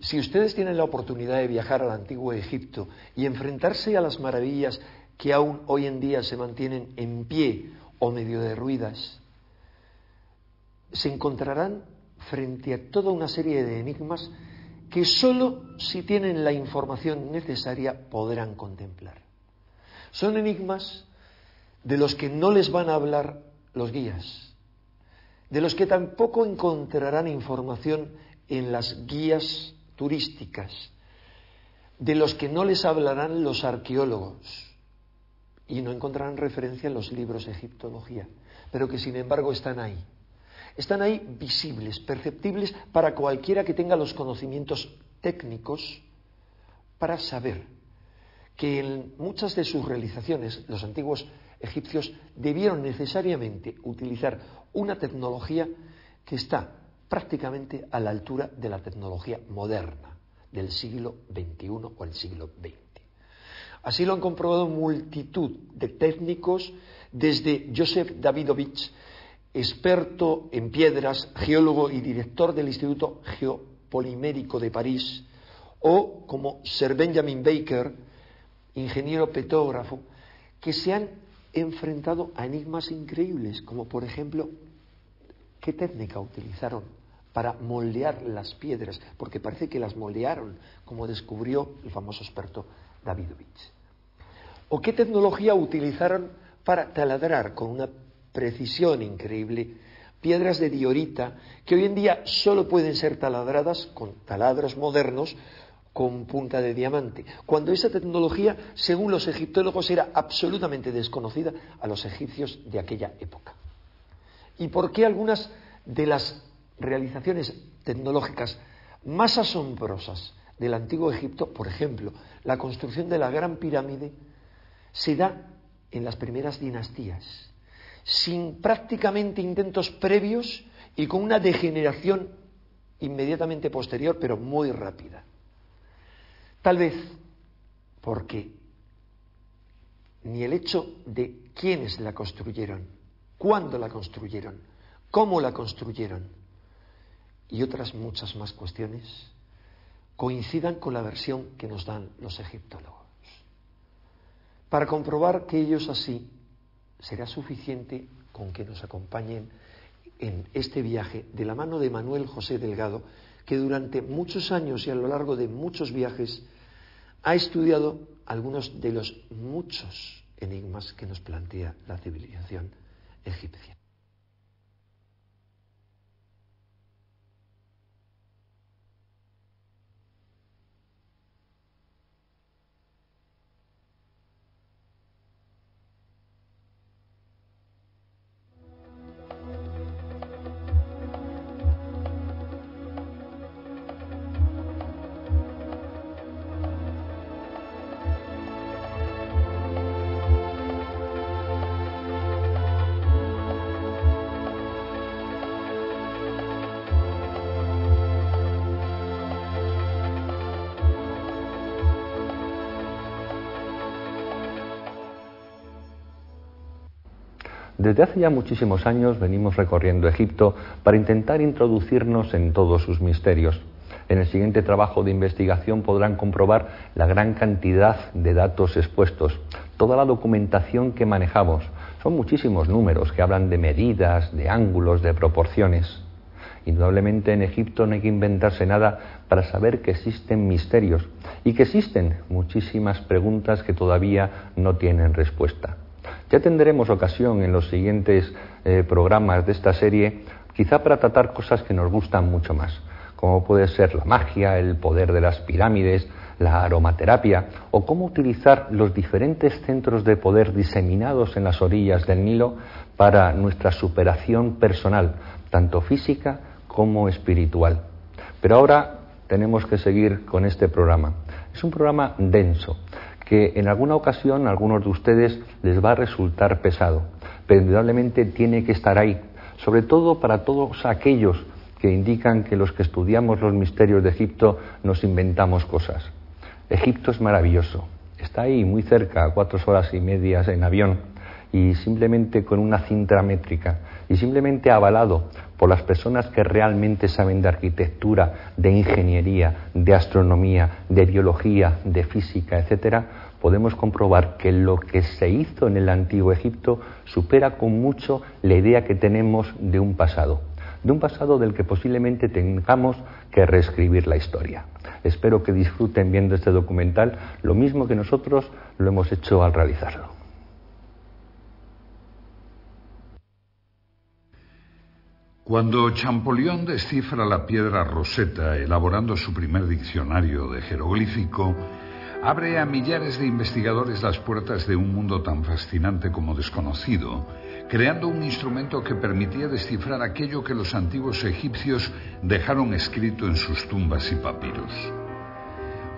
Si ustedes tienen la oportunidad de viajar al antiguo Egipto y enfrentarse a las maravillas que aún hoy en día se mantienen en pie o medio derruidas, se encontrarán frente a toda una serie de enigmas que sólo si tienen la información necesaria podrán contemplar. Son enigmas de los que no les van a hablar los guías, de los que tampoco encontrarán información en las guías turísticas, de los que no les hablarán los arqueólogos y no encontrarán referencia en los libros de egiptología, pero que sin embargo están ahí. Están ahí visibles, perceptibles para cualquiera que tenga los conocimientos técnicos para saber que en muchas de sus realizaciones los antiguos egipcios debieron necesariamente utilizar una tecnología que está prácticamente a la altura de la tecnología moderna del siglo XXI o el siglo XX. Así lo han comprobado multitud de técnicos, desde Joseph Davidovich, experto en piedras, geólogo y director del Instituto Geopolimérico de París, o como Sir Benjamin Baker, ingeniero petógrafo, que se han enfrentado a enigmas increíbles, como por ejemplo, ¿qué técnica utilizaron para moldear las piedras? Porque parece que las moldearon, como descubrió el famoso experto Davidovich. ¿O qué tecnología utilizaron para taladrar con una precisión increíble piedras de diorita que hoy en día solo pueden ser taladradas con taladros modernos con punta de diamante, cuando esa tecnología, según los egiptólogos, era absolutamente desconocida a los egipcios de aquella época? ¿Y por qué algunas de las realizaciones tecnológicas más asombrosas del antiguo Egipto, por ejemplo, la construcción de la Gran Pirámide, se da en las primeras dinastías, sin prácticamente intentos previos y con una degeneración inmediatamente posterior, pero muy rápida? Tal vez porque ni el hecho de quiénes la construyeron, cuándo la construyeron, cómo la construyeron y otras muchas más cuestiones coincidan con la versión que nos dan los egiptólogos. Para comprobar que ellos así, será suficiente con que nos acompañen en este viaje de la mano de Manuel José Delgado, que durante muchos años y a lo largo de muchos viajes ha estudiado algunos de los muchos enigmas que nos plantea la civilización egipcia. Desde hace ya muchísimos años venimos recorriendo Egipto para intentar introducirnos en todos sus misterios. En el siguiente trabajo de investigación podrán comprobar la gran cantidad de datos expuestos, toda la documentación que manejamos. Son muchísimos números que hablan de medidas, de ángulos, de proporciones. Indudablemente en Egipto no hay que inventarse nada para saber que existen misterios y que existen muchísimas preguntas que todavía no tienen respuesta. Ya tendremos ocasión en los siguientes programas de esta serie, quizá para tratar cosas que nos gustan mucho más, como puede ser la magia, el poder de las pirámides, la aromaterapia, o cómo utilizar los diferentes centros de poder diseminados en las orillas del Nilo para nuestra superación personal, tanto física como espiritual. Pero ahora tenemos que seguir con este programa. Es un programa denso, que en alguna ocasión a algunos de ustedes les va a resultar pesado, pero indudablemente tiene que estar ahí, sobre todo para todos aquellos que indican que los que estudiamos los misterios de Egipto nos inventamos cosas. Egipto es maravilloso, está ahí muy cerca, a 4 horas y media en avión, y simplemente con una cinta métrica y simplemente avalado por las personas que realmente saben de arquitectura, de ingeniería, de astronomía, de biología, de física, etcétera, podemos comprobar que lo que se hizo en el Antiguo Egipto supera con mucho la idea que tenemos de un pasado del que posiblemente tengamos que reescribir la historia. Espero que disfruten viendo este documental lo mismo que nosotros lo hemos hecho al realizarlo. Cuando Champollion descifra la piedra Rosetta, elaborando su primer diccionario de jeroglífico, abre a millares de investigadores las puertas de un mundo tan fascinante como desconocido, creando un instrumento que permitía descifrar aquello que los antiguos egipcios dejaron escrito en sus tumbas y papiros,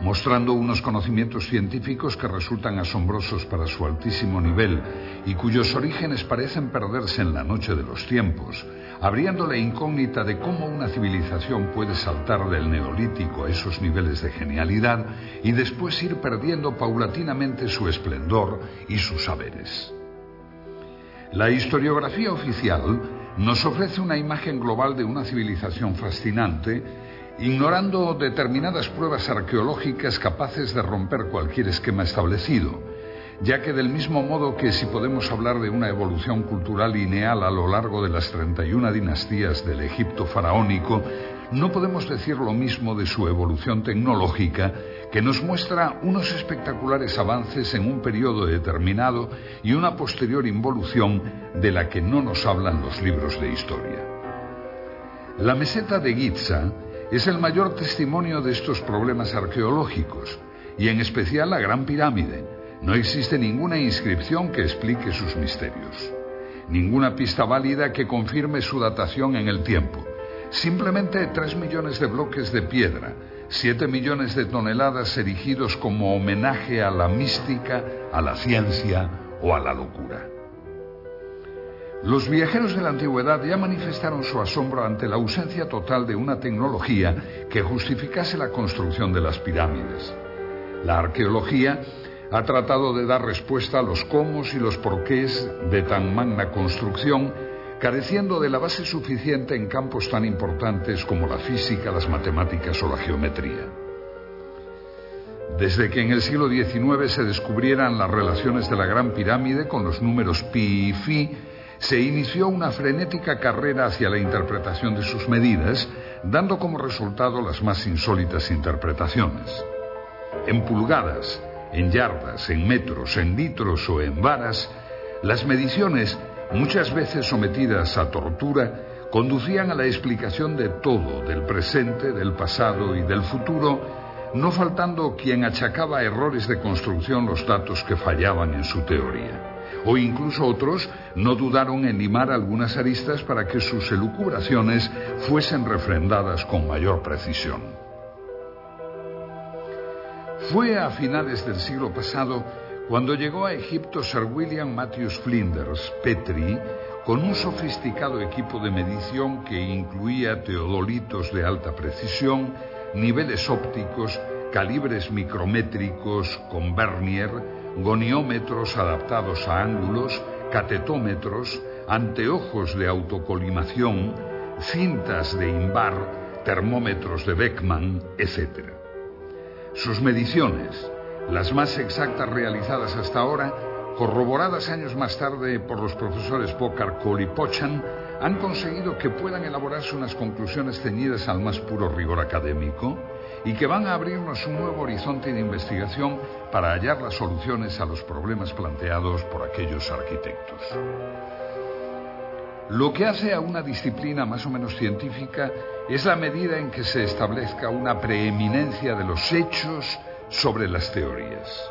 mostrando unos conocimientos científicos que resultan asombrosos para su altísimo nivel y cuyos orígenes parecen perderse en la noche de los tiempos, abriendo la incógnita de cómo una civilización puede saltar del neolítico a esos niveles de genialidad y después ir perdiendo paulatinamente su esplendor y sus saberes. La historiografía oficial nos ofrece una imagen global de una civilización fascinante, ignorando determinadas pruebas arqueológicas capaces de romper cualquier esquema establecido, ya que del mismo modo que si podemos hablar de una evolución cultural lineal a lo largo de las 31 dinastías del Egipto faraónico, no podemos decir lo mismo de su evolución tecnológica, que nos muestra unos espectaculares avances en un periodo determinado y una posterior involución de la que no nos hablan los libros de historia. La meseta de Giza es el mayor testimonio de estos problemas arqueológicos, y en especial la Gran Pirámide. No existe ninguna inscripción que explique sus misterios, ninguna pista válida que confirme su datación en el tiempo. Simplemente 3 millones de bloques de piedra, 7 millones de toneladas erigidos como homenaje a la mística, a la ciencia o a la locura. Los viajeros de la antigüedad ya manifestaron su asombro ante la ausencia total de una tecnología que justificase la construcción de las pirámides. La arqueología ha tratado de dar respuesta a los cómo y los porqués de tan magna construcción, careciendo de la base suficiente en campos tan importantes como la física, las matemáticas o la geometría. Desde que en el siglo XIX se descubrieran las relaciones de la Gran Pirámide con los números pi y phi, se inició una frenética carrera hacia la interpretación de sus medidas, dando como resultado las más insólitas interpretaciones. En pulgadas, en yardas, en metros, en litros o en varas, las mediciones, muchas veces sometidas a tortura, conducían a la explicación de todo, del presente, del pasado y del futuro, no faltando quien achacaba a errores de construcción los datos que fallaban en su teoría. O incluso otros no dudaron en limar algunas aristas para que sus elucubraciones fuesen refrendadas con mayor precisión. Fue a finales del siglo pasado cuando llegó a Egipto Sir William Matthews Flinders, Petrie, con un sofisticado equipo de medición que incluía teodolitos de alta precisión, niveles ópticos, calibres micrométricos con vernier, goniómetros adaptados a ángulos, catetómetros, anteojos de autocolimación, cintas de Invar, termómetros de Beckman, etc. Sus mediciones, las más exactas realizadas hasta ahora, corroboradas años más tarde por los profesores Bokar Cole y Pochan, han conseguido que puedan elaborarse unas conclusiones ceñidas al más puro rigor académico y que van a abrirnos un nuevo horizonte de investigación para hallar las soluciones a los problemas planteados por aquellos arquitectos. Lo que hace a una disciplina más o menos científica es la medida en que se establezca una preeminencia de los hechos sobre las teorías.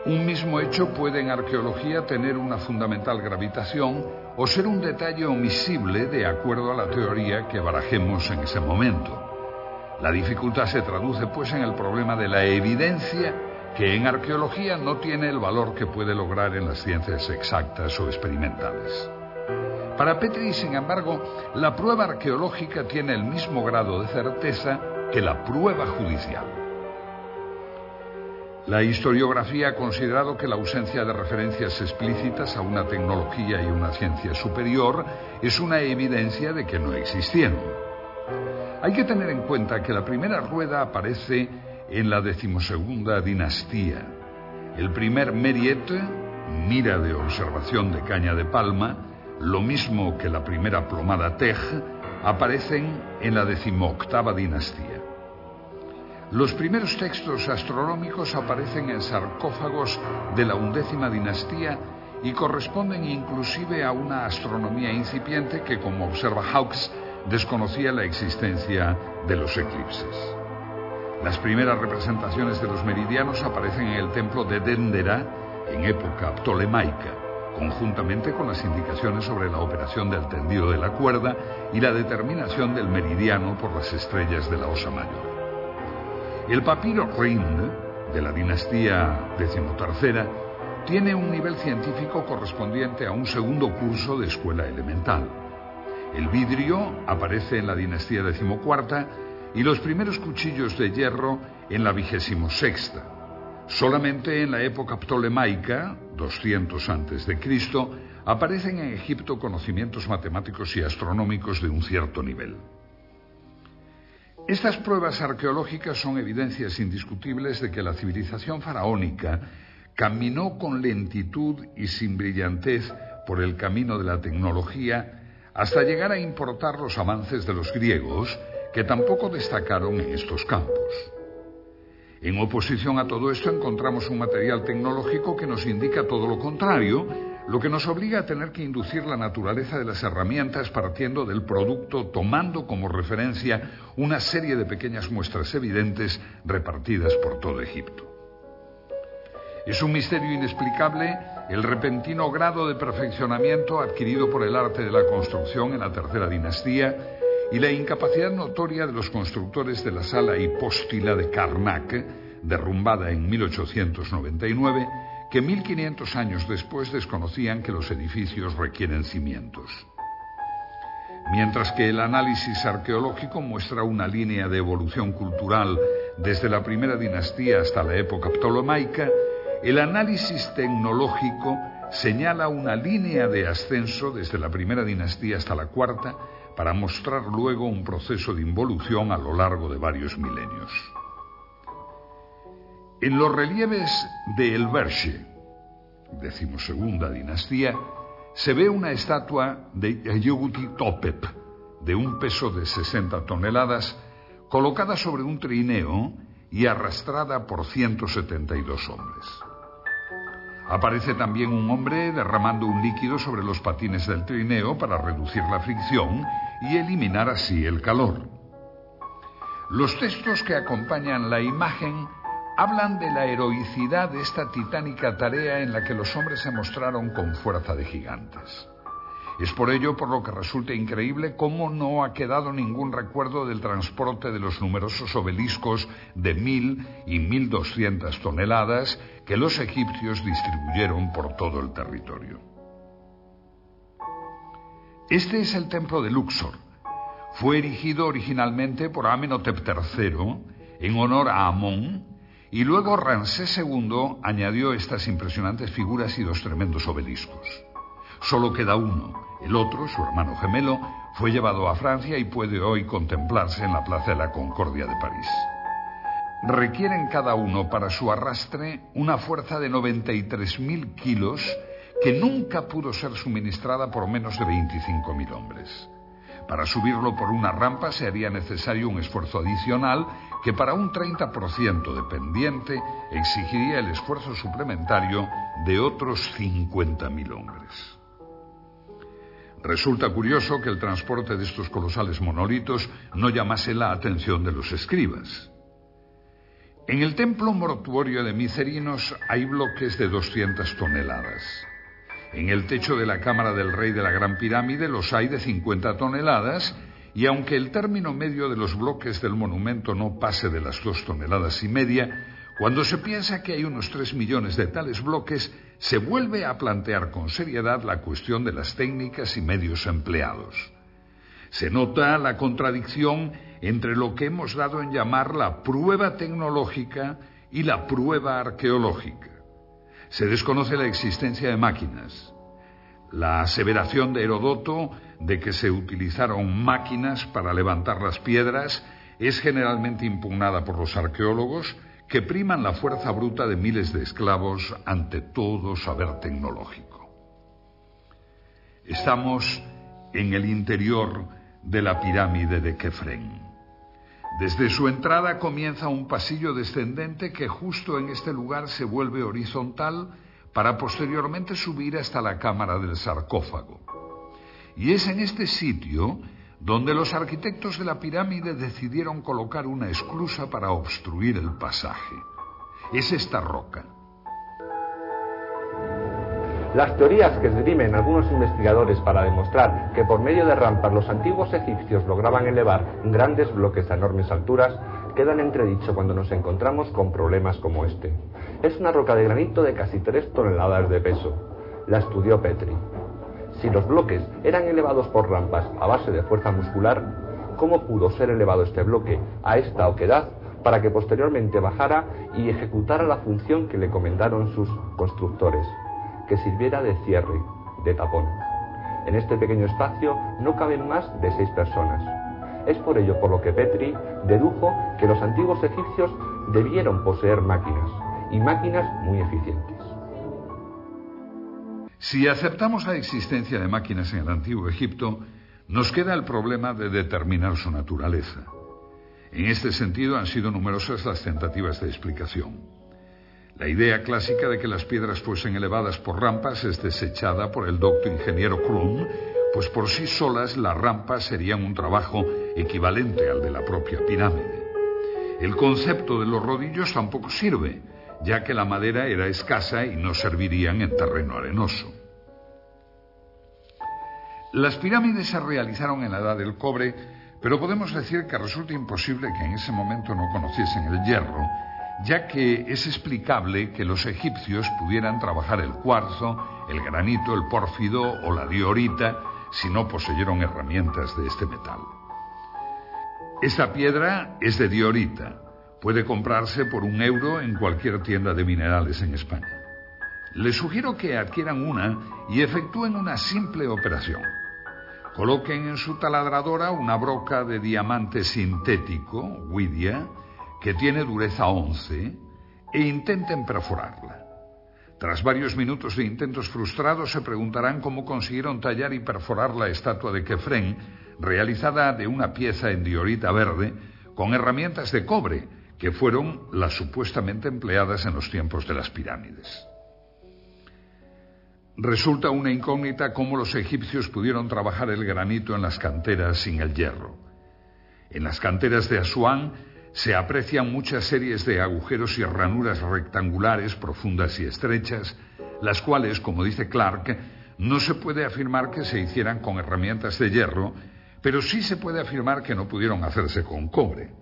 Un mismo hecho puede en arqueología tener una fundamental gravitación o ser un detalle omisible de acuerdo a la teoría que barajemos en ese momento. La dificultad se traduce pues en el problema de la evidencia, que en arqueología no tiene el valor que puede lograr en las ciencias exactas o experimentales. Para Petrie, sin embargo, la prueba arqueológica tiene el mismo grado de certeza que la prueba judicial. La historiografía ha considerado que la ausencia de referencias explícitas a una tecnología y una ciencia superior es una evidencia de que no existieron. Hay que tener en cuenta que la primera rueda aparece en la 12ª dinastía. El primer Meriet, mira de observación de caña de palma, lo mismo que la primera plomada Tej, aparecen en la 18ª dinastía. Los primeros textos astronómicos aparecen en sarcófagos de la 11ª dinastía y corresponden inclusive a una astronomía incipiente que, como observa Hawkes, desconocía la existencia de los eclipses. Las primeras representaciones de los meridianos aparecen en el templo de Dendera en época ptolemaica, conjuntamente con las indicaciones sobre la operación del tendido de la cuerda y la determinación del meridiano por las estrellas de la Osa Mayor. El papiro Rind, de la dinastía XIII, tiene un nivel científico correspondiente a un segundo curso de escuela elemental. El vidrio aparece en la dinastía XIV y los primeros cuchillos de hierro en la 26ª. Solamente en la época ptolemaica, 200 a.C., aparecen en Egipto conocimientos matemáticos y astronómicos de un cierto nivel. Estas pruebas arqueológicas son evidencias indiscutibles de que la civilización faraónica caminó con lentitud y sin brillantez por el camino de la tecnología hasta llegar a importar los avances de los griegos, que tampoco destacaron en estos campos. En oposición a todo esto encontramos un material tecnológico que nos indica todo lo contrario, lo que nos obliga a tener que inducir la naturaleza de las herramientas partiendo del producto, tomando como referencia una serie de pequeñas muestras evidentes repartidas por todo Egipto. Es un misterio inexplicable el repentino grado de perfeccionamiento adquirido por el arte de la construcción en la tercera dinastía y la incapacidad notoria de los constructores de la sala hipóstila de Karnak, derrumbada en 1899, que 1500 años después desconocían que los edificios requieren cimientos. Mientras que el análisis arqueológico muestra una línea de evolución cultural desde la primera dinastía hasta la época ptolemaica, el análisis tecnológico señala una línea de ascenso desde la primera dinastía hasta la cuarta para mostrar luego un proceso de involución a lo largo de varios milenios. En los relieves de El Berche, 12ª dinastía, se ve una estatua de Yehuti Topep, de un peso de 60 toneladas, colocada sobre un trineo y arrastrada por 172 hombres. Aparece también un hombre derramando un líquido sobre los patines del trineo para reducir la fricción y eliminar así el calor. Los textos que acompañan la imagen hablan de la heroicidad de esta titánica tarea en la que los hombres se mostraron con fuerza de gigantes. Es por ello por lo que resulta increíble cómo no ha quedado ningún recuerdo del transporte de los numerosos obeliscos de 1000 y 1200 toneladas que los egipcios distribuyeron por todo el territorio. Este es el templo de Luxor. Fue erigido originalmente por Amenhotep III en honor a Amón, y luego Ramsés II añadió estas impresionantes figuras y dos tremendos obeliscos. Solo queda uno. El otro, su hermano gemelo, fue llevado a Francia y puede hoy contemplarse en la Plaza de la Concordia de París. Requieren cada uno para su arrastre una fuerza de 93.000 kilos que nunca pudo ser suministrada por menos de 25.000 hombres. Para subirlo por una rampa se haría necesario un esfuerzo adicional que para un 30% de pendiente exigiría el esfuerzo suplementario de otros 50.000 hombres. Resulta curioso que el transporte de estos colosales monolitos no llamase la atención de los escribas. En el templo mortuorio de Micerinos hay bloques de 200 toneladas. En el techo de la cámara del rey de la Gran Pirámide los hay de 50 toneladas, y aunque el término medio de los bloques del monumento no pase de las 2,5 toneladas, cuando se piensa que hay unos 3 millones de tales bloques, se vuelve a plantear con seriedad la cuestión de las técnicas y medios empleados. Se nota la contradicción entre lo que hemos dado en llamar la prueba tecnológica y la prueba arqueológica. Se desconoce la existencia de máquinas. La aseveración de Heródoto de que se utilizaron máquinas para levantar las piedras es generalmente impugnada por los arqueólogos, que priman la fuerza bruta de miles de esclavos ante todo saber tecnológico. Estamos en el interior de la pirámide de Kefren. Desde su entrada comienza un pasillo descendente que justo en este lugar se vuelve horizontal para posteriormente subir hasta la cámara del sarcófago. Y es en este sitio donde los arquitectos de la pirámide decidieron colocar una esclusa para obstruir el pasaje. Es esta roca. Las teorías que esgrimen algunos investigadores para demostrar que por medio de rampas los antiguos egipcios lograban elevar grandes bloques a enormes alturas quedan en entredicho cuando nos encontramos con problemas como este. Es una roca de granito de casi 3 toneladas de peso. La estudió Petri. Si los bloques eran elevados por rampas a base de fuerza muscular, ¿cómo pudo ser elevado este bloque a esta oquedad para que posteriormente bajara y ejecutara la función que le encomendaron sus constructores, que sirviera de cierre, de tapón? En este pequeño espacio no caben más de 6 personas. Es por ello por lo que Petri dedujo que los antiguos egipcios debieron poseer máquinas, y máquinas muy eficientes. Si aceptamos la existencia de máquinas en el Antiguo Egipto, nos queda el problema de determinar su naturaleza. En este sentido han sido numerosas las tentativas de explicación. La idea clásica de que las piedras fuesen elevadas por rampas es desechada por el docto ingeniero Krum, pues por sí solas las rampas serían un trabajo equivalente al de la propia pirámide. El concepto de los rodillos tampoco sirve, ya que la madera era escasa y no servirían en terreno arenoso. Las pirámides se realizaron en la Edad del Cobre, pero podemos decir que resulta imposible que en ese momento no conociesen el hierro, ya que es explicable que los egipcios pudieran trabajar el cuarzo, el granito, el pórfido o la diorita si no poseyeron herramientas de este metal. Esta piedra es de diorita. Puede comprarse por €1 en cualquier tienda de minerales en España. Les sugiero que adquieran una y efectúen una simple operación. Coloquen en su taladradora una broca de diamante sintético, Widia, que tiene dureza 11, e intenten perforarla. Tras varios minutos de intentos frustrados, se preguntarán cómo consiguieron tallar y perforar la estatua de Kefren, realizada de una pieza en diorita verde, con herramientas de cobre, que fueron las supuestamente empleadas en los tiempos de las pirámides. Resulta una incógnita cómo los egipcios pudieron trabajar el granito en las canteras sin el hierro. En las canteras de Asuán se aprecian muchas series de agujeros y ranuras rectangulares, profundas y estrechas, las cuales, como dice Clark, no se puede afirmar que se hicieran con herramientas de hierro, pero sí se puede afirmar que no pudieron hacerse con cobre.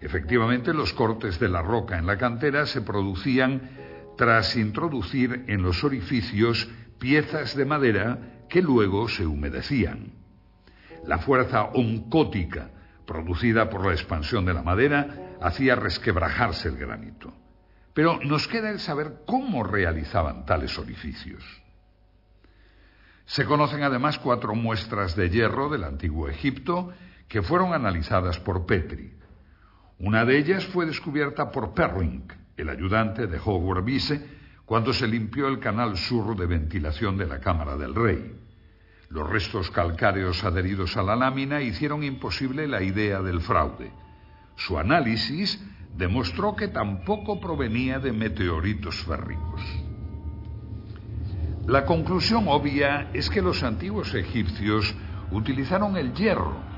Efectivamente, los cortes de la roca en la cantera se producían tras introducir en los orificios piezas de madera que luego se humedecían. La fuerza oncótica producida por la expansión de la madera hacía resquebrajarse el granito. Pero nos queda el saber cómo realizaban tales orificios. Se conocen además 4 muestras de hierro del Antiguo Egipto que fueron analizadas por Petri. Una de ellas fue descubierta por Perring, el ayudante de Howard Bisse, cuando se limpió el canal sur de ventilación de la Cámara del Rey. Los restos calcáreos adheridos a la lámina hicieron imposible la idea del fraude. Su análisis demostró que tampoco provenía de meteoritos férricos. La conclusión obvia es que los antiguos egipcios utilizaron el hierro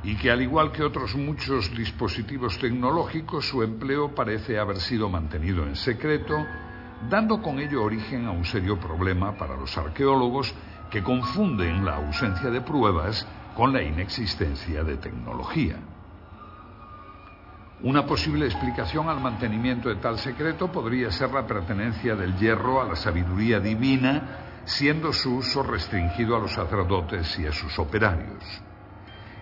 y que, al igual que otros muchos dispositivos tecnológicos, su empleo parece haber sido mantenido en secreto, dando con ello origen a un serio problema para los arqueólogos que confunden la ausencia de pruebas con la inexistencia de tecnología. Una posible explicación al mantenimiento de tal secreto podría ser la pertenencia del hierro a la sabiduría divina, siendo su uso restringido a los sacerdotes y a sus operarios.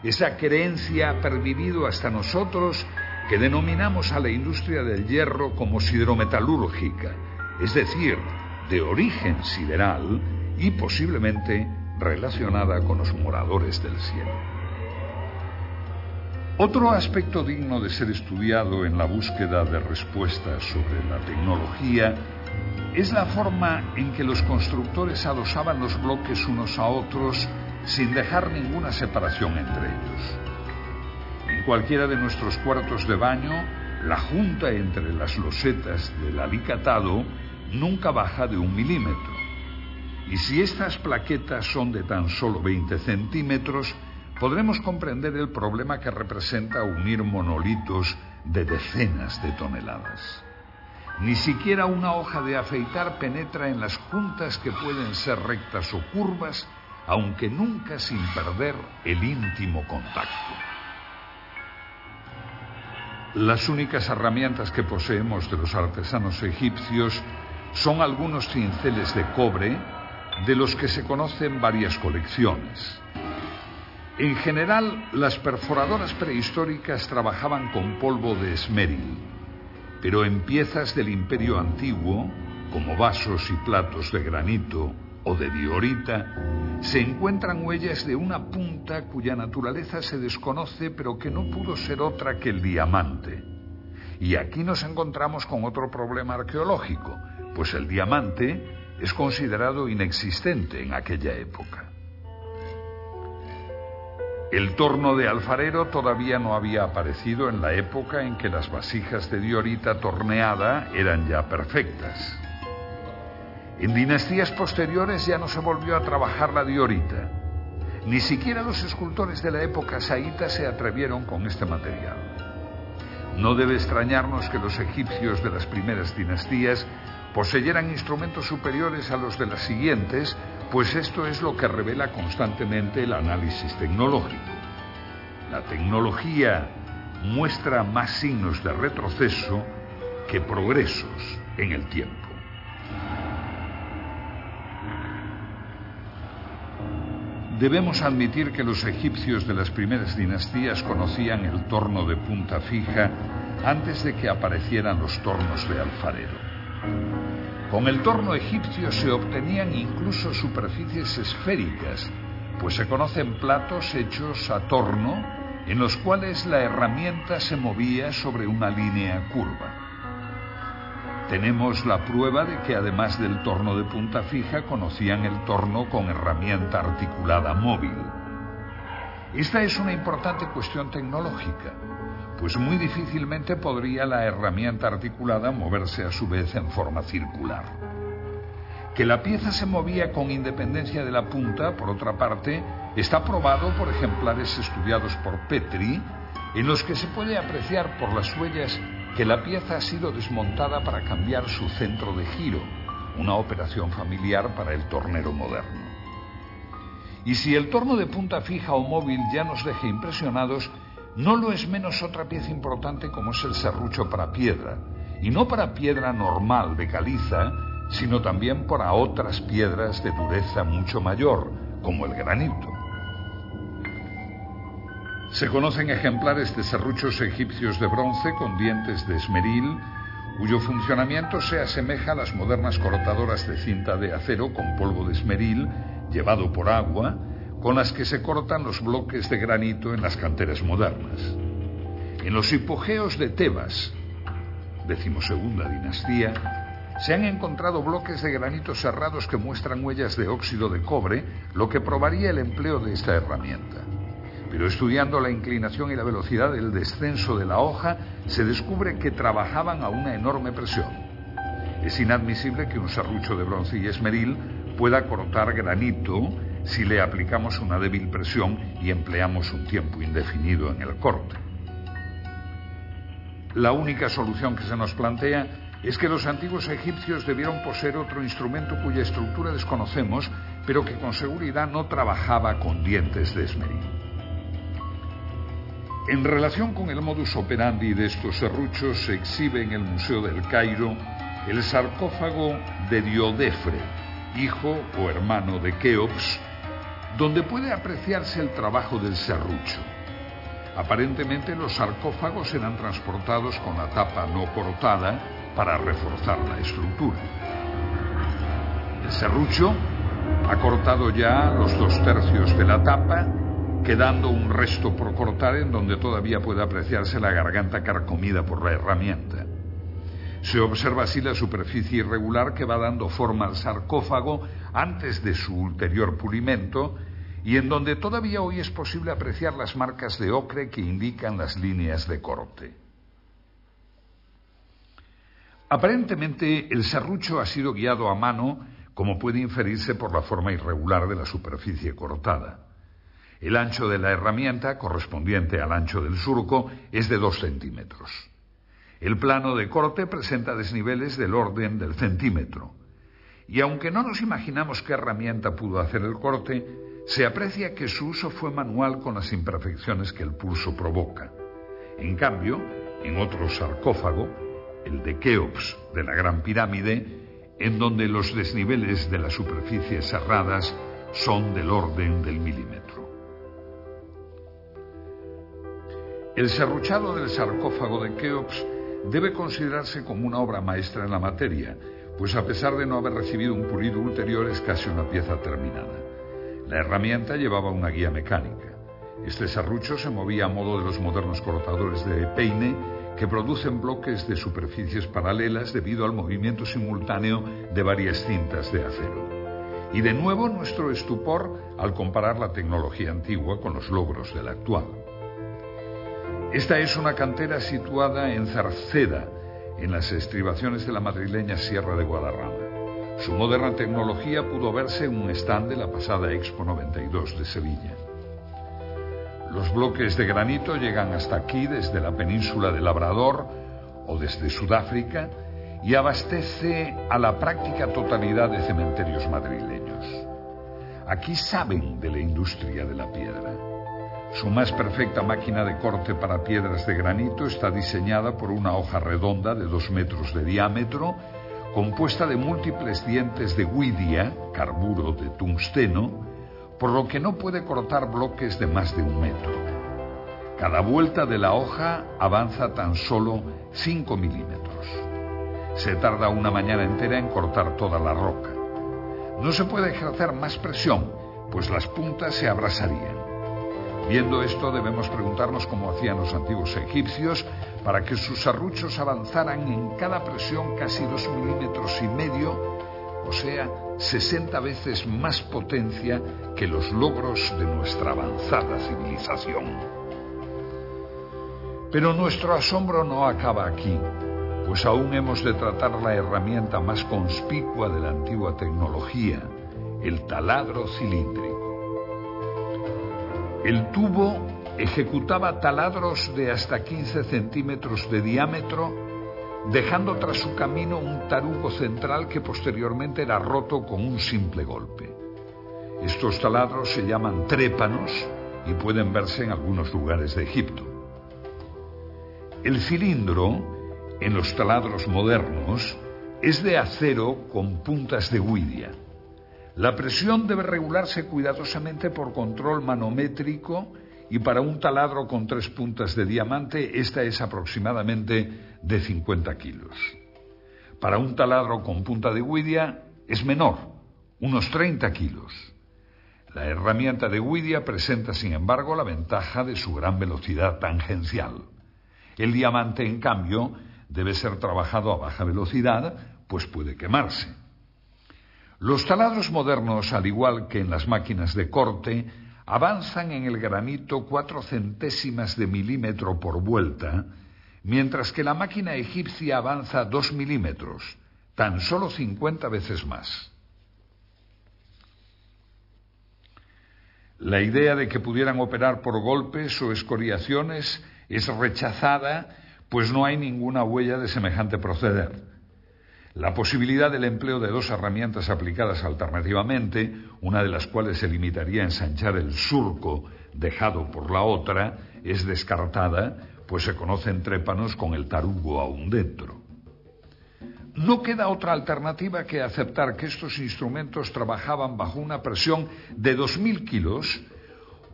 Esa creencia ha pervivido hasta nosotros que denominamos a la industria del hierro como siderometalúrgica, es decir, de origen sideral y posiblemente relacionada con los moradores del cielo. Otro aspecto digno de ser estudiado en la búsqueda de respuestas sobre la tecnología es la forma en que los constructores adosaban los bloques unos a otros sin dejar ninguna separación entre ellos. En cualquiera de nuestros cuartos de baño, la junta entre las losetas del alicatado nunca baja de 1 milímetro. Y si estas plaquetas son de tan solo 20 centímetros, podremos comprender el problema que representa unir monolitos de decenas de toneladas. Ni siquiera una hoja de afeitar penetra en las juntas que pueden ser rectas o curvas, aunque nunca sin perder el íntimo contacto. Las únicas herramientas que poseemos de los artesanos egipcios son algunos cinceles de cobre, de los que se conocen varias colecciones. En general, las perforadoras prehistóricas trabajaban con polvo de esmeril, pero en piezas del Imperio Antiguo, como vasos y platos de granito o de diorita, se encuentran huellas de una punta cuya naturaleza se desconoce, pero que no pudo ser otra que el diamante. Y aquí nos encontramos con otro problema arqueológico, pues el diamante es considerado inexistente en aquella época. El torno de alfarero todavía no había aparecido en la época en que las vasijas de diorita torneada eran ya perfectas. En dinastías posteriores ya no se volvió a trabajar la diorita. Ni siquiera los escultores de la época saíta se atrevieron con este material. No debe extrañarnos que los egipcios de las primeras dinastías poseyeran instrumentos superiores a los de las siguientes, pues esto es lo que revela constantemente el análisis tecnológico. La tecnología muestra más signos de retroceso que progresos en el tiempo. Debemos admitir que los egipcios de las primeras dinastías conocían el torno de punta fija antes de que aparecieran los tornos de alfarero. Con el torno egipcio se obtenían incluso superficies esféricas, pues se conocen platos hechos a torno en los cuales la herramienta se movía sobre una línea curva. Tenemos la prueba de que además del torno de punta fija conocían el torno con herramienta articulada móvil. Esta es una importante cuestión tecnológica, pues muy difícilmente podría la herramienta articulada moverse a su vez en forma circular. Que la pieza se movía con independencia de la punta, por otra parte, está probado por ejemplares estudiados por Petri, en los que se puede apreciar por las huellas que la pieza ha sido desmontada para cambiar su centro de giro, una operación familiar para el tornero moderno. Y si el torno de punta fija o móvil ya nos deja impresionados, no lo es menos otra pieza importante como es el serrucho para piedra, y no para piedra normal de caliza, sino también para otras piedras de dureza mucho mayor, como el granito. Se conocen ejemplares de serruchos egipcios de bronce con dientes de esmeril, cuyo funcionamiento se asemeja a las modernas cortadoras de cinta de acero con polvo de esmeril, llevado por agua, con las que se cortan los bloques de granito en las canteras modernas. En los hipogeos de Tebas, 12ª dinastía, se han encontrado bloques de granito cerrados que muestran huellas de óxido de cobre, lo que probaría el empleo de esta herramienta. Pero estudiando la inclinación y la velocidad del descenso de la hoja, se descubre que trabajaban a una enorme presión. Es inadmisible que un serrucho de bronce y esmeril pueda cortar granito si le aplicamos una débil presión y empleamos un tiempo indefinido en el corte. La única solución que se nos plantea es que los antiguos egipcios debieron poseer otro instrumento cuya estructura desconocemos, pero que con seguridad no trabajaba con dientes de esmeril. En relación con el modus operandi de estos serruchos, se exhibe en el Museo del Cairo el sarcófago de Diodefre, hijo o hermano de Keops, donde puede apreciarse el trabajo del serrucho. Aparentemente los sarcófagos eran transportados con la tapa no cortada para reforzar la estructura. El serrucho ha cortado ya los 2/3 de la tapa, quedando un resto por cortar en donde todavía puede apreciarse la garganta carcomida por la herramienta. Se observa así la superficie irregular que va dando forma al sarcófago antes de su ulterior pulimento y en donde todavía hoy es posible apreciar las marcas de ocre que indican las líneas de corte. Aparentemente el serrucho ha sido guiado a mano, como puede inferirse por la forma irregular de la superficie cortada. El ancho de la herramienta, correspondiente al ancho del surco, es de 2 centímetros. El plano de corte presenta desniveles del orden del centímetro. Y aunque no nos imaginamos qué herramienta pudo hacer el corte, se aprecia que su uso fue manual con las imperfecciones que el pulso provoca. En cambio, en otro sarcófago, el de Keops de la Gran Pirámide, en donde los desniveles de las superficies serradas son del orden del milímetro. El serruchado del sarcófago de Keops debe considerarse como una obra maestra en la materia, pues a pesar de no haber recibido un pulido ulterior es casi una pieza terminada. La herramienta llevaba una guía mecánica. Este serrucho se movía a modo de los modernos cortadores de peine que producen bloques de superficies paralelas debido al movimiento simultáneo de varias cintas de acero. Y de nuevo nuestro estupor al comparar la tecnología antigua con los logros de la actual. Esta es una cantera situada en Cerceda, en las estribaciones de la madrileña Sierra de Guadarrama. Su moderna tecnología pudo verse en un stand de la pasada Expo 92 de Sevilla. Los bloques de granito llegan hasta aquí desde la península de Labrador o desde Sudáfrica y abastece a la práctica totalidad de cementerios madrileños. Aquí saben de la industria de la piedra. Su más perfecta máquina de corte para piedras de granito está diseñada por una hoja redonda de 2 metros de diámetro, compuesta de múltiples dientes de huidia, carburo de tungsteno, por lo que no puede cortar bloques de más de 1 metro. Cada vuelta de la hoja avanza tan solo 5 milímetros. Se tarda una mañana entera en cortar toda la roca. No se puede ejercer más presión, pues las puntas se abrasarían. Viendo esto, debemos preguntarnos cómo hacían los antiguos egipcios para que sus serruchos avanzaran en cada presión casi 2,5 milímetros, o sea, 60 veces más potencia que los logros de nuestra avanzada civilización. Pero nuestro asombro no acaba aquí, pues aún hemos de tratar la herramienta más conspicua de la antigua tecnología, el taladro cilíndrico. El tubo ejecutaba taladros de hasta 15 centímetros de diámetro, dejando tras su camino un tarugo central que posteriormente era roto con un simple golpe. Estos taladros se llaman trépanos y pueden verse en algunos lugares de Egipto. El cilindro, en los taladros modernos, es de acero con puntas de huidia. La presión debe regularse cuidadosamente por control manométrico y para un taladro con 3 puntas de diamante, esta es aproximadamente de 50 kilos. Para un taladro con punta de huidia es menor, unos 30 kilos. La herramienta de huidia presenta, sin embargo, la ventaja de su gran velocidad tangencial. El diamante, en cambio, debe ser trabajado a baja velocidad, pues puede quemarse. Los taladros modernos, al igual que en las máquinas de corte, avanzan en el granito 4 centésimas de milímetro por vuelta, mientras que la máquina egipcia avanza 2 milímetros, tan solo 50 veces más. La idea de que pudieran operar por golpes o escoriaciones es rechazada, pues no hay ninguna huella de semejante proceder. La posibilidad del empleo de 2 herramientas aplicadas alternativamente, una de las cuales se limitaría a ensanchar el surco dejado por la otra, es descartada, pues se conocen trépanos con el tarugo aún dentro. No queda otra alternativa que aceptar que estos instrumentos trabajaban bajo una presión de 2.000 kilos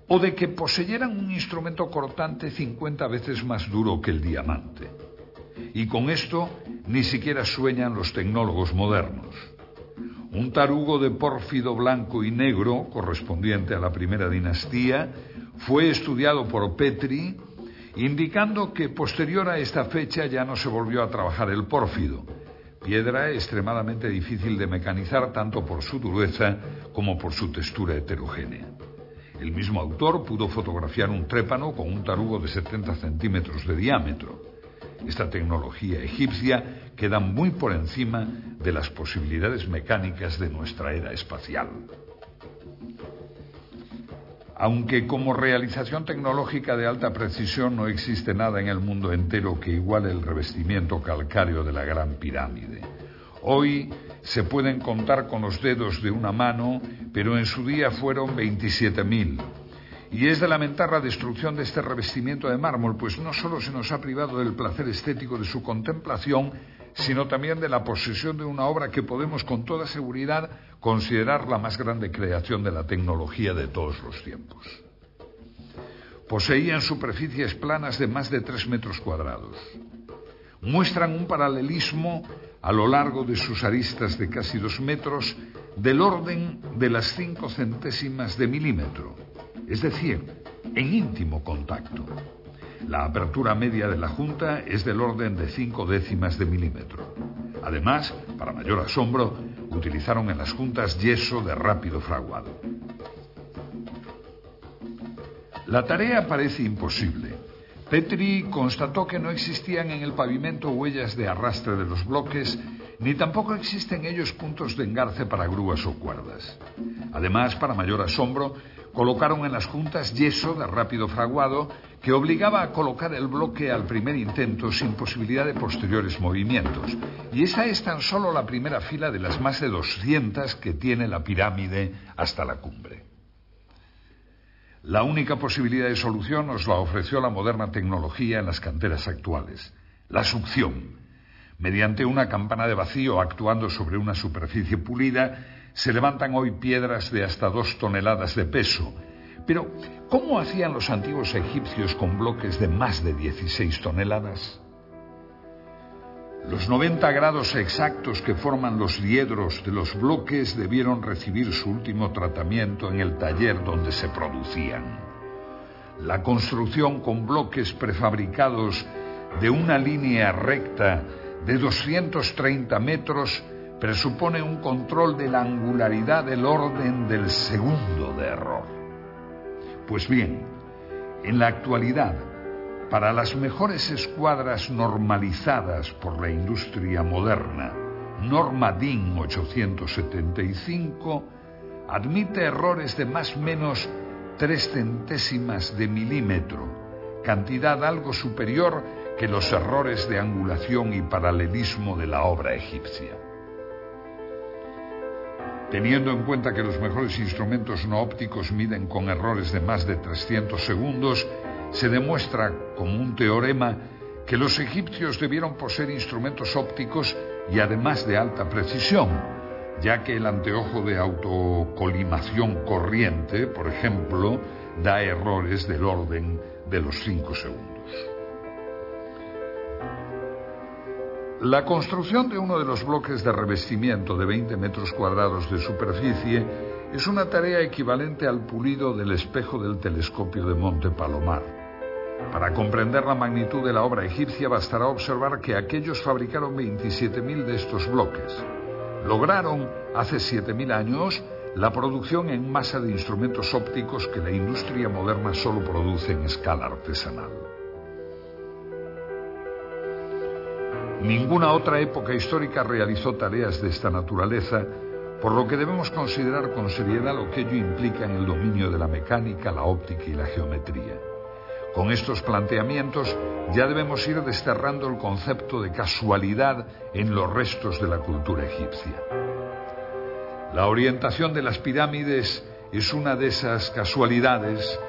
o de que poseyeran un instrumento cortante 50 veces más duro que el diamante. Y con esto ni siquiera sueñan los tecnólogos modernos. Un tarugo de pórfido blanco y negro, correspondiente a la primera dinastía, fue estudiado por Petri, indicando que posterior a esta fecha ya no se volvió a trabajar el pórfido, piedra extremadamente difícil de mecanizar tanto por su dureza como por su textura heterogénea. El mismo autor pudo fotografiar un trépano con un tarugo de 70 centímetros de diámetro. Esta tecnología egipcia queda muy por encima de las posibilidades mecánicas de nuestra era espacial. Aunque como realización tecnológica de alta precisión no existe nada en el mundo entero que iguale el revestimiento calcáreo de la Gran Pirámide. Hoy se pueden contar con los dedos de una mano, pero en su día fueron 27.000. Y es de lamentar la destrucción de este revestimiento de mármol, pues no solo se nos ha privado del placer estético de su contemplación, sino también de la posesión de una obra que podemos con toda seguridad considerar la más grande creación de la tecnología de todos los tiempos. Poseían superficies planas de más de 3 metros cuadrados. Muestran un paralelismo a lo largo de sus aristas de casi 2 metros del orden de las 5 centésimas de milímetro, es decir, en íntimo contacto. La apertura media de la junta es del orden de 5 décimas de milímetro. Además, para mayor asombro, utilizaron en las juntas yeso de rápido fraguado. La tarea parece imposible. Petri constató que no existían en el pavimento huellas de arrastre de los bloques, ni tampoco existen en ellos puntos de engarce para grúas o cuerdas. Además, para mayor asombro, colocaron en las juntas yeso de rápido fraguado que obligaba a colocar el bloque al primer intento sin posibilidad de posteriores movimientos. Y esa es tan solo la primera fila de las más de 200 que tiene la pirámide hasta la cumbre. La única posibilidad de solución nos la ofreció la moderna tecnología en las canteras actuales, la succión. Mediante una campana de vacío actuando sobre una superficie pulida, se levantan hoy piedras de hasta 2 toneladas de peso. Pero, ¿cómo hacían los antiguos egipcios con bloques de más de 16 toneladas? Los 90 grados exactos que forman los diedros de los bloques debieron recibir su último tratamiento en el taller donde se producían. La construcción con bloques prefabricados de una línea recta de 230 metros presupone un control de la angularidad del orden del segundo de error. Pues bien, en la actualidad, para las mejores escuadras normalizadas por la industria moderna, norma DIN 875 admite errores de más o menos 3 centésimas de milímetro, cantidad algo superior que los errores de angulación y paralelismo de la obra egipcia. Teniendo en cuenta que los mejores instrumentos no ópticos miden con errores de más de 300 segundos, se demuestra como un teorema que los egipcios debieron poseer instrumentos ópticos y además de alta precisión, ya que el anteojo de autocolimación corriente, por ejemplo, da errores del orden de los 5 segundos. La construcción de uno de los bloques de revestimiento de 20 metros cuadrados de superficie es una tarea equivalente al pulido del espejo del telescopio de Monte Palomar. Para comprender la magnitud de la obra egipcia bastará observar que aquellos fabricaron 27.000 de estos bloques. Lograron, hace 7.000 años, la producción en masa de instrumentos ópticos que la industria moderna solo produce en escala artesanal. Ninguna otra época histórica realizó tareas de esta naturaleza, por lo que debemos considerar con seriedad lo que ello implica en el dominio de la mecánica, la óptica y la geometría. Con estos planteamientos ya debemos ir desterrando el concepto de casualidad en los restos de la cultura egipcia. La orientación de las pirámides es una de esas casualidades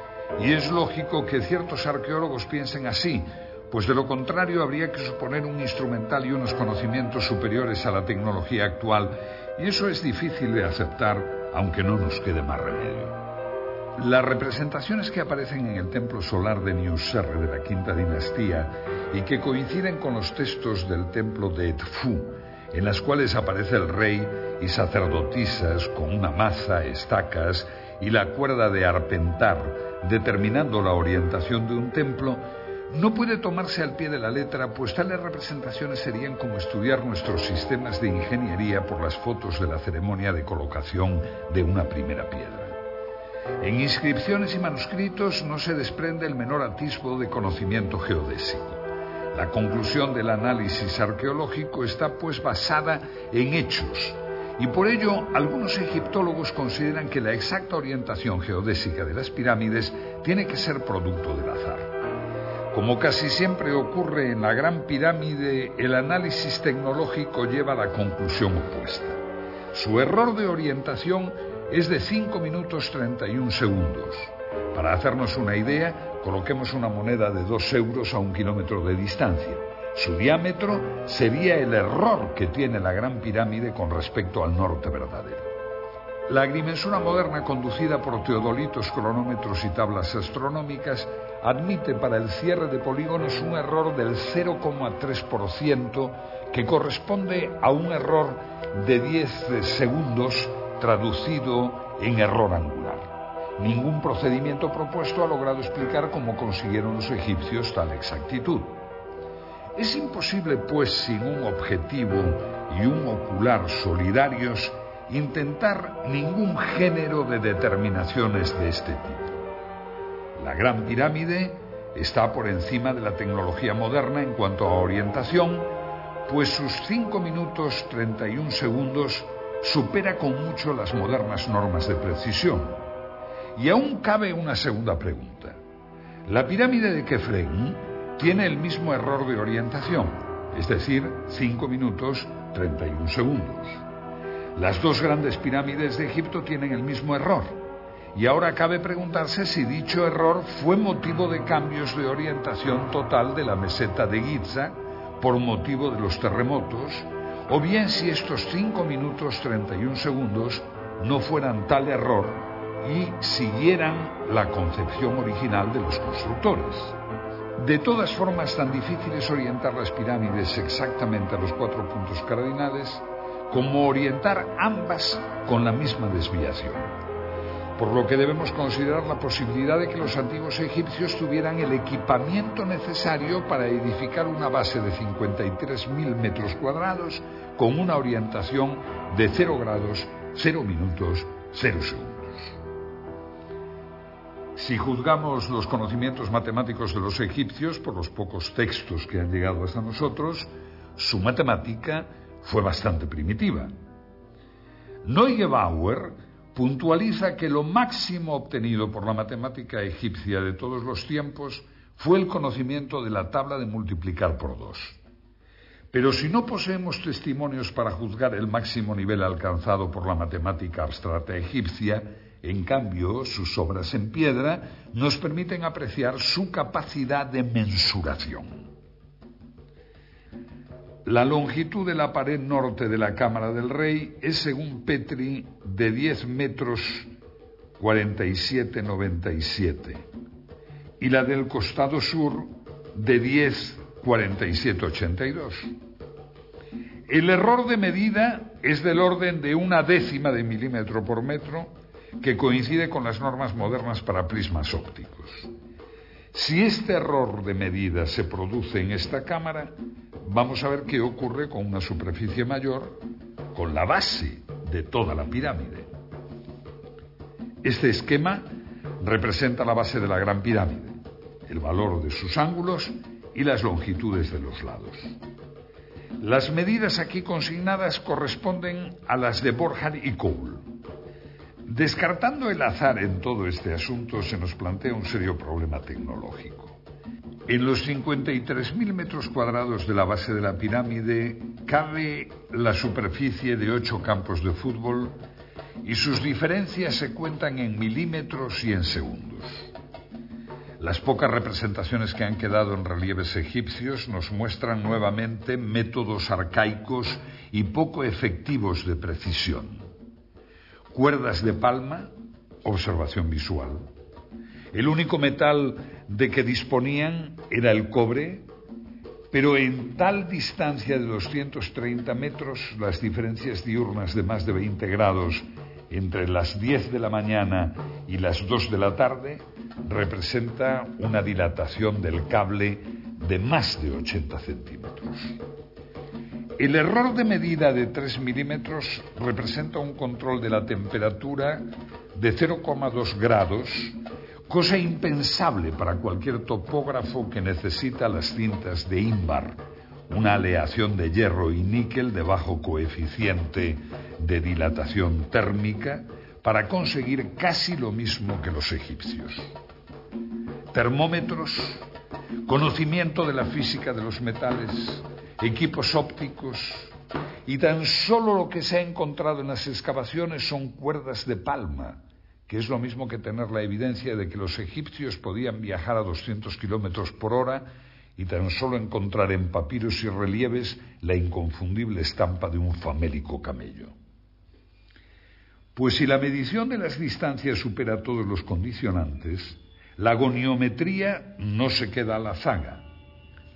y es lógico que ciertos arqueólogos piensen así, pues de lo contrario habría que suponer un instrumental y unos conocimientos superiores a la tecnología actual, y eso es difícil de aceptar, aunque no nos quede más remedio. Las representaciones que aparecen en el templo solar de Niuserre de la Quinta Dinastía y que coinciden con los textos del templo de Edfu, en las cuales aparece el rey y sacerdotisas con una maza, estacas y la cuerda de arpentar, determinando la orientación de un templo, no puede tomarse al pie de la letra, pues tales representaciones serían como estudiar nuestros sistemas de ingeniería por las fotos de la ceremonia de colocación de una primera piedra. En inscripciones y manuscritos no se desprende el menor atisbo de conocimiento geodésico. La conclusión del análisis arqueológico está pues basada en hechos, y por ello algunos egiptólogos consideran que la exacta orientación geodésica de las pirámides tiene que ser producto del azar. Como casi siempre ocurre en la Gran Pirámide, el análisis tecnológico lleva a la conclusión opuesta. Su error de orientación es de 5 minutos 31 segundos. Para hacernos una idea, coloquemos una moneda de 2 euros a 1 kilómetro de distancia. Su diámetro sería el error que tiene la Gran Pirámide con respecto al norte verdadero. La agrimensura moderna, conducida por teodolitos, cronómetros y tablas astronómicas, admite para el cierre de polígonos un error del 0,3%, que corresponde a un error de 10 segundos traducido en error angular. Ningún procedimiento propuesto ha logrado explicar cómo consiguieron los egipcios tal exactitud. Es imposible, pues, sin un objetivo y un ocular solidarios, intentar ningún género de determinaciones de este tipo. La Gran Pirámide está por encima de la tecnología moderna en cuanto a orientación, pues sus 5 minutos 31 segundos supera con mucho las modernas normas de precisión. Y aún cabe una segunda pregunta. La pirámide de Kefren tiene el mismo error de orientación, es decir, 5 minutos 31 segundos. Las dos grandes pirámides de Egipto tienen el mismo error, y ahora cabe preguntarse si dicho error fue motivo de cambios de orientación total de la meseta de Giza por motivo de los terremotos, o bien si estos 5 minutos 31 segundos no fueran tal error y siguieran la concepción original de los constructores. De todas formas, tan difícil es orientar las pirámides exactamente a los 4 puntos cardinales como orientar ambas con la misma desviación. Por lo que debemos considerar la posibilidad de que los antiguos egipcios tuvieran el equipamiento necesario para edificar una base de 53.000 metros cuadrados con una orientación de 0 grados, 0 minutos, 0 segundos. Si juzgamos los conocimientos matemáticos de los egipcios por los pocos textos que han llegado hasta nosotros, su matemática fue bastante primitiva. Neugebauer puntualiza que lo máximo obtenido por la matemática egipcia de todos los tiempos fue el conocimiento de la tabla de multiplicar por 2. Pero si no poseemos testimonios para juzgar el máximo nivel alcanzado por la matemática abstracta egipcia, en cambio, sus obras en piedra nos permiten apreciar su capacidad de mensuración. La longitud de la pared norte de la Cámara del Rey es, según Petri, de 10 metros 47,97 y la del costado sur de 10 47,82. El error de medida es del orden de 1/10 de milímetro por metro, que coincide con las normas modernas para prismas ópticos. Si este error de medida se produce en esta cámara, vamos a ver qué ocurre con una superficie mayor, con la base de toda la pirámide. Este esquema representa la base de la Gran Pirámide, el valor de sus ángulos y las longitudes de los lados. Las medidas aquí consignadas corresponden a las de Borjar y Cole. Descartando el azar en todo este asunto, se nos plantea un serio problema tecnológico. En los 53.000 metros cuadrados de la base de la pirámide cabe la superficie de 8 campos de fútbol y sus diferencias se cuentan en milímetros y en segundos. Las pocas representaciones que han quedado en relieves egipcios nos muestran nuevamente métodos arcaicos y poco efectivos de precisión. Cuerdas de palma, observación visual. El único metal de que disponían era el cobre, pero en tal distancia de 230 metros, las diferencias diurnas de más de 20 grados entre las 10 de la mañana y las 2 de la tarde representa una dilatación del cable de más de 80 centímetros. El error de medida de 3 milímetros representa un control de la temperatura de 0,2 grados, cosa impensable para cualquier topógrafo que necesita las cintas de ínbar, una aleación de hierro y níquel de bajo coeficiente de dilatación térmica, para conseguir casi lo mismo que los egipcios. Termómetros, conocimiento de la física de los metales, equipos ópticos, y tan solo lo que se ha encontrado en las excavaciones son cuerdas de palma, que es lo mismo que tener la evidencia de que los egipcios podían viajar a 200 kilómetros por hora y tan solo encontrar en papiros y relieves la inconfundible estampa de un famélico camello. Pues si la medición de las distancias supera todos los condicionantes, la goniometría no se queda a la zaga.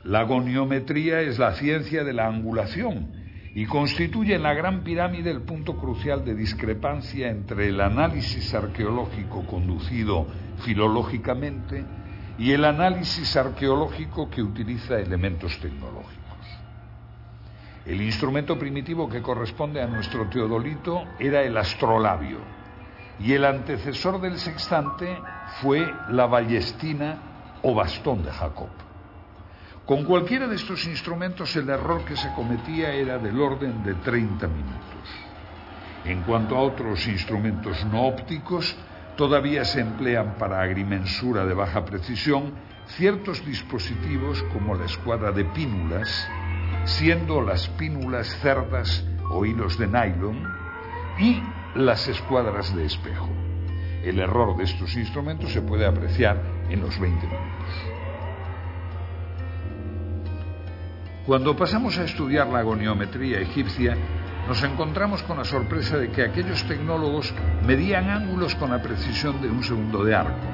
La goniometría es la ciencia de la angulación y constituye en la Gran Pirámide el punto crucial de discrepancia entre el análisis arqueológico conducido filológicamente y el análisis arqueológico que utiliza elementos tecnológicos. El instrumento primitivo que corresponde a nuestro teodolito era el astrolabio, y el antecesor del sextante fue la ballestina o bastón de Jacob. Con cualquiera de estos instrumentos el error que se cometía era del orden de 30 minutos. En cuanto a otros instrumentos no ópticos, todavía se emplean para agrimensura de baja precisión ciertos dispositivos como la escuadra de pínulas, siendo las pínulas cerdas o hilos de nylon, y las escuadras de espejo. El error de estos instrumentos se puede apreciar en los 20 minutos. Cuando pasamos a estudiar la goniometría egipcia, nos encontramos con la sorpresa de que aquellos tecnólogos medían ángulos con la precisión de un segundo de arco.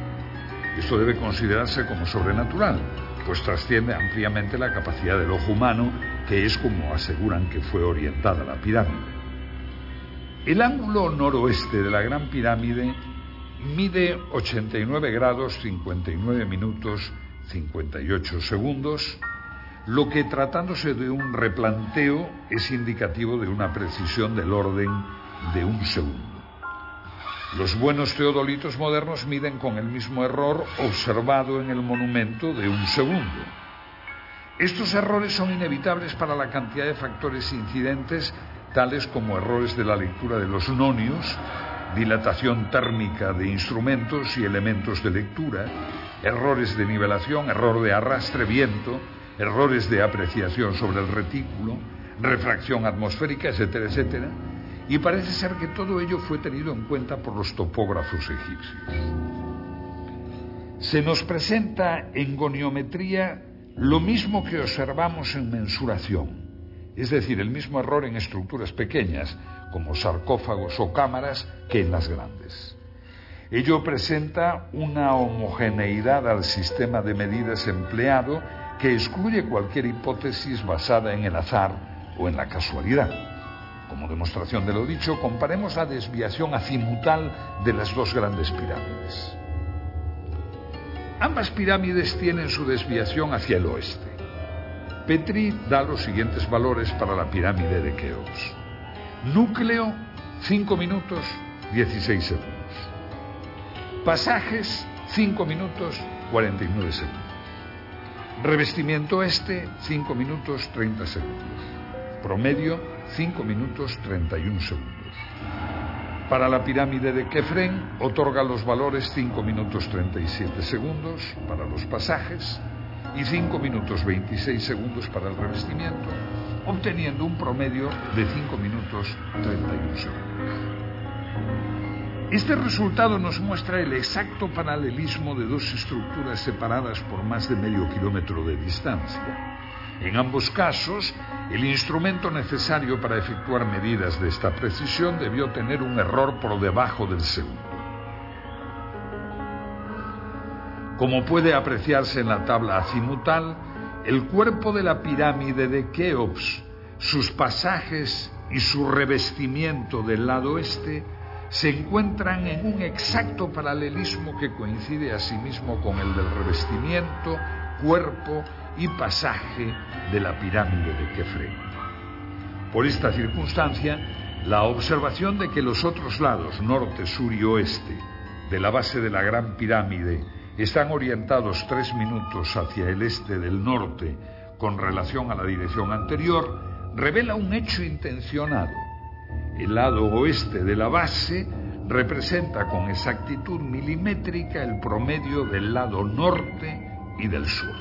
Esto debe considerarse como sobrenatural, pues trasciende ampliamente la capacidad del ojo humano, que es como aseguran que fue orientada la pirámide. El ángulo noroeste de la Gran Pirámide mide 89 grados 59 minutos 58 segundos, lo que, tratándose de un replanteo, es indicativo de una precisión del orden de un segundo. Los buenos teodolitos modernos miden con el mismo error observado en el monumento de un segundo. Estos errores son inevitables para la cantidad de factores incidentes, tales como errores de la lectura de los nonios, dilatación térmica de instrumentos y elementos de lectura, errores de nivelación, error de arrastre, viento, errores de apreciación sobre el retículo, refracción atmosférica, etcétera, etcétera, y parece ser que todo ello fue tenido en cuenta por los topógrafos egipcios. Se nos presenta en goniometría lo mismo que observamos en mensuración, es decir, el mismo error en estructuras pequeñas, como sarcófagos o cámaras, que en las grandes. Ello presenta una homogeneidad al sistema de medidas empleado que excluye cualquier hipótesis basada en el azar o en la casualidad. Como demostración de lo dicho, comparemos la desviación azimutal de las dos grandes pirámides. Ambas pirámides tienen su desviación hacia el oeste. Petrie da los siguientes valores para la pirámide de Keops. Núcleo, 5 minutos, 16 segundos. Pasajes, 5 minutos, 49 segundos. Revestimiento este, 5 minutos, 30 segundos. Promedio, 5 minutos, 31 segundos. Para la pirámide de Kefren, otorga los valores 5 minutos, 37 segundos para los pasajes y 5 minutos, 26 segundos para el revestimiento, obteniendo un promedio de 5 minutos, 31 segundos. Este resultado nos muestra el exacto paralelismo de dos estructuras separadas por más de medio kilómetro de distancia. En ambos casos, el instrumento necesario para efectuar medidas de esta precisión debió tener un error por debajo del segundo. Como puede apreciarse en la tabla azimutal, el cuerpo de la pirámide de Keops, sus pasajes y su revestimiento del lado este se encuentran en un exacto paralelismo que coincide asimismo con el del revestimiento, cuerpo y pasaje de la pirámide de Kefren. Por esta circunstancia, la observación de que los otros lados, norte, sur y oeste, de la base de la Gran Pirámide están orientados 3 minutos hacia el este del norte con relación a la dirección anterior, revela un hecho intencionado. El lado oeste de la base representa con exactitud milimétrica el promedio del lado norte y del sur.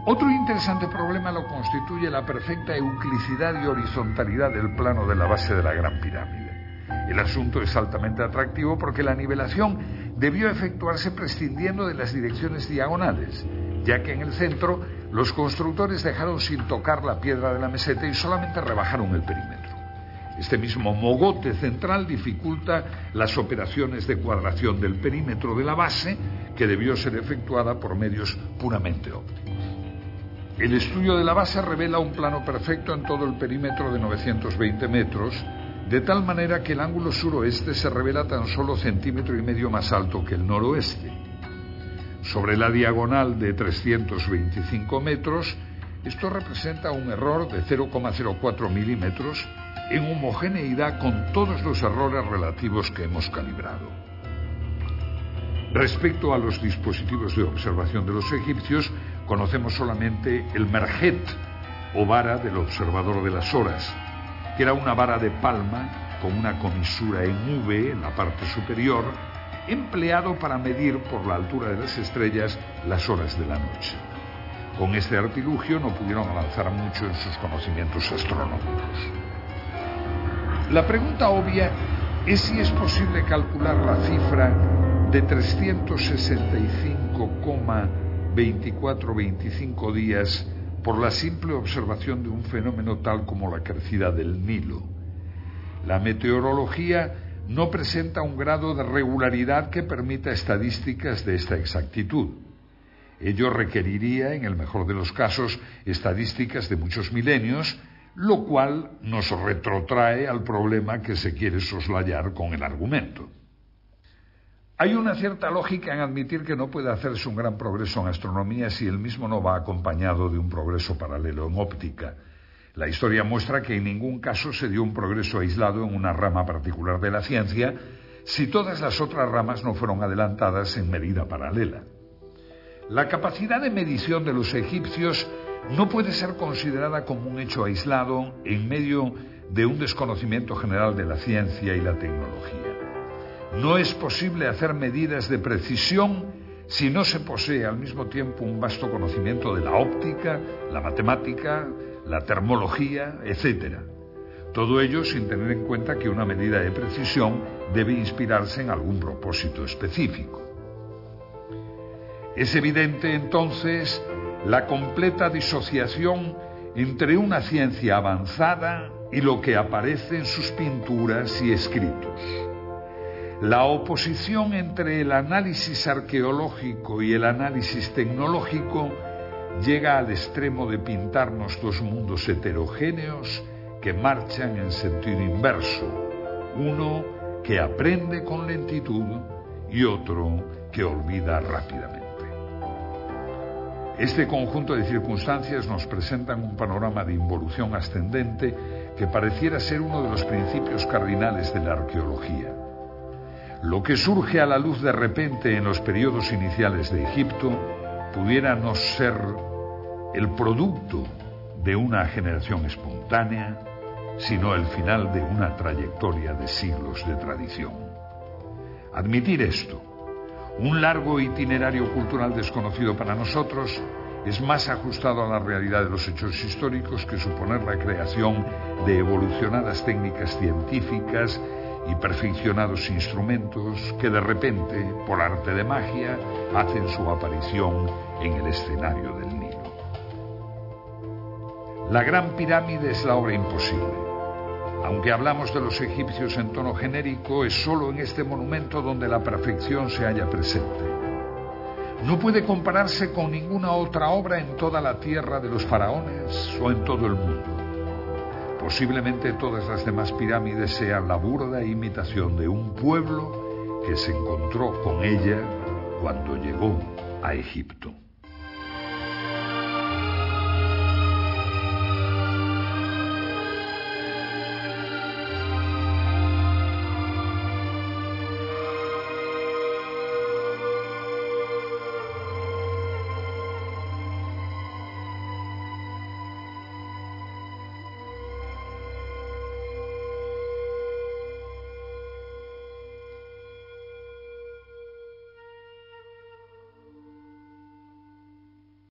Otro interesante problema lo constituye la perfecta euclicidad y horizontalidad del plano de la base de la Gran Pirámide. El asunto es altamente atractivo porque la nivelación debió efectuarse prescindiendo de las direcciones diagonales, ya que en el centro los constructores dejaron sin tocar la piedra de la meseta y solamente rebajaron el perímetro. Este mismo mogote central dificulta las operaciones de cuadración del perímetro de la base, que debió ser efectuada por medios puramente ópticos. El estudio de la base revela un plano perfecto en todo el perímetro de 920 metros, de tal manera que el ángulo suroeste se revela tan solo 1,5 centímetros más alto que el noroeste. Sobre la diagonal de 325 metros, esto representa un error de 0,04 milímetros en homogeneidad con todos los errores relativos que hemos calibrado. Respecto a los dispositivos de observación de los egipcios, conocemos solamente el merjet, o vara del observador de las horas, que era una vara de palma con una comisura en V en la parte superior, empleado para medir por la altura de las estrellas las horas de la noche. Con este artilugio no pudieron avanzar mucho en sus conocimientos astronómicos. La pregunta obvia es si es posible calcular la cifra de 365,2425 días por la simple observación de un fenómeno tal como la crecida del Nilo. La meteorología no presenta un grado de regularidad que permita estadísticas de esta exactitud. Ello requeriría, en el mejor de los casos, estadísticas de muchos milenios, lo cual nos retrotrae al problema que se quiere soslayar con el argumento. Hay una cierta lógica en admitir que no puede hacerse un gran progreso en astronomía si el mismo no va acompañado de un progreso paralelo en óptica. La historia muestra que en ningún caso se dio un progreso aislado en una rama particular de la ciencia si todas las otras ramas no fueron adelantadas en medida paralela. La capacidad de medición de los egipcios no puede ser considerada como un hecho aislado en medio de un desconocimiento general de la ciencia y la tecnología. No es posible hacer medidas de precisión si no se posee al mismo tiempo un vasto conocimiento de la óptica, la matemática, la termología, etc. Todo ello sin tener en cuenta que una medida de precisión debe inspirarse en algún propósito específico. Es evidente entonces la completa disociación entre una ciencia avanzada y lo que aparece en sus pinturas y escritos. La oposición entre el análisis arqueológico y el análisis tecnológico llega al extremo de pintarnos dos mundos heterogéneos que marchan en sentido inverso, uno que aprende con lentitud y otro que olvida rápidamente. Este conjunto de circunstancias nos presentan un panorama de involución ascendente que pareciera ser uno de los principios cardinales de la arqueología. Lo que surge a la luz de repente en los periodos iniciales de Egipto pudiera no ser el producto de una generación espontánea, sino el final de una trayectoria de siglos de tradición. Admitir esto, un largo itinerario cultural desconocido para nosotros, es más ajustado a la realidad de los hechos históricos que suponer la creación de evolucionadas técnicas científicas y perfeccionados instrumentos que de repente, por arte de magia, hacen su aparición en el escenario del Nilo. La Gran Pirámide es la obra imposible. Aunque hablamos de los egipcios en tono genérico, es solo en este monumento donde la perfección se halla presente. No puede compararse con ninguna otra obra en toda la tierra de los faraones o en todo el mundo. Posiblemente todas las demás pirámides sean la burda imitación de un pueblo que se encontró con ella cuando llegó a Egipto.